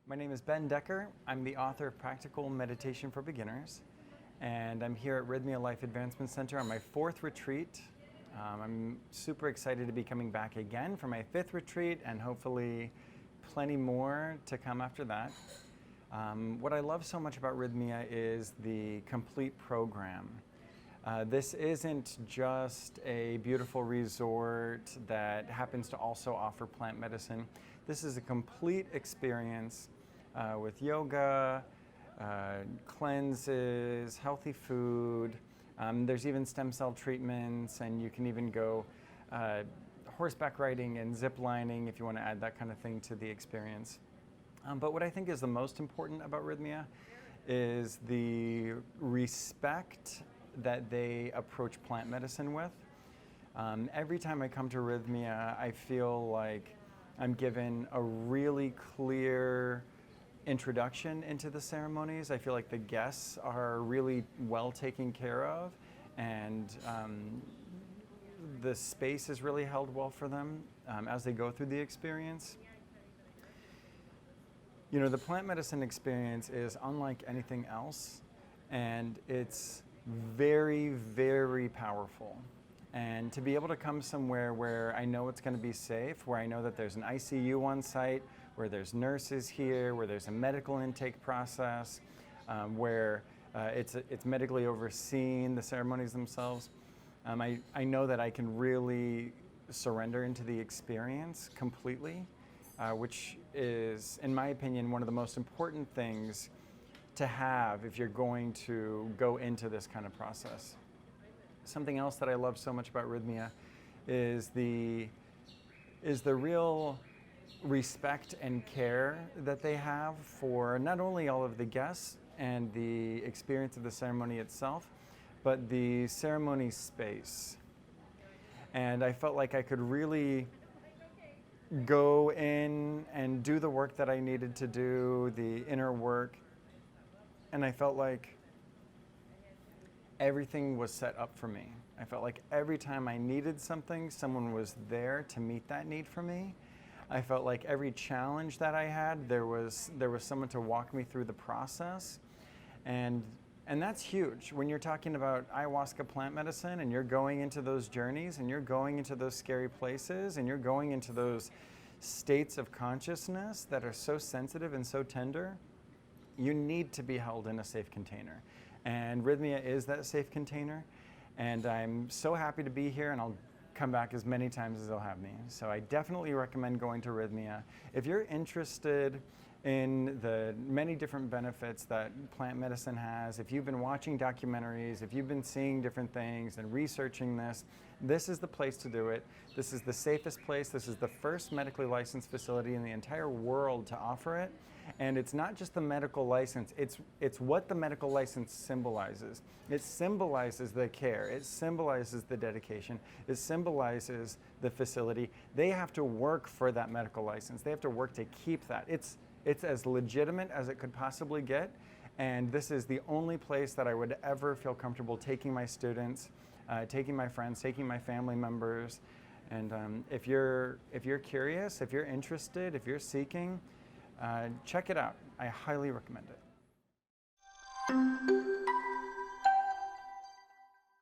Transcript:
My name is Ben Decker. I'm the author of Practical Meditation for Beginners, and I'm here at Rhythmia Life Advancement Center on my 4th retreat. I'm super excited to be coming back again for my 5th retreat, and hopefully plenty more to come after that. What I love so much about Rhythmia is the complete program. This isn't just a beautiful resort that happens to also offer plant medicine. This is a complete experience with yoga, cleanses, healthy food. There's even stem cell treatments, and you can even go horseback riding and zip lining if you want to add that kind of thing to the experience. But what I think is the most important about Rhythmia is the respect that they approach plant medicine with. Every time I come to Rhythmia, I feel like I'm given a really clear introduction into the ceremonies. I feel like the guests are really well taken care of, and the space is really held well for them as they go through the experience. You know, the plant medicine experience is unlike anything else, and it's very, very powerful. And to be able to come somewhere where I know it's going to be safe, where I know that there's an ICU on site, where there's nurses here, where there's a medical intake process, where it's medically overseen, the ceremonies themselves, I know that I can really surrender into the experience completely, which is, in my opinion, one of the most important things to have if you're going to go into this kind of process. Something else that I love so much about Rhythmia is the real respect and care that they have for not only all of the guests and the experience of the ceremony itself, but the ceremony space. And I felt like I could really go in and do the work that I needed to do, the inner work, and I felt like everything was set up for me. I felt like every time I needed something, someone was there to meet that need for me. I felt like every challenge that I had, there was someone to walk me through the process. And that's huge. When you're talking about ayahuasca plant medicine and you're going into those journeys and you're going into those scary places and you're going into those states of consciousness that are so sensitive and so tender, you need to be held in a safe container. And Rhythmia is that safe container, and I'm so happy to be here, and I'll come back as many times as they'll have me. So I definitely recommend going to Rhythmia. If you're interested in the many different benefits that plant medicine has, if you've been watching documentaries, if you've been seeing different things and researching this is the place to do it. This is the safest place. This is the first medically licensed facility in the entire world to offer it. And it's not just the medical license, it's what the medical license symbolizes. It symbolizes the care, it symbolizes the dedication, it symbolizes the facility. They have to work for that medical license. They have to work to keep that. It's as legitimate as it could possibly get, and this is the only place that I would ever feel comfortable taking my students, taking my friends, taking my family members. And if you're curious, if you're interested, if you're seeking, check it out. I highly recommend it.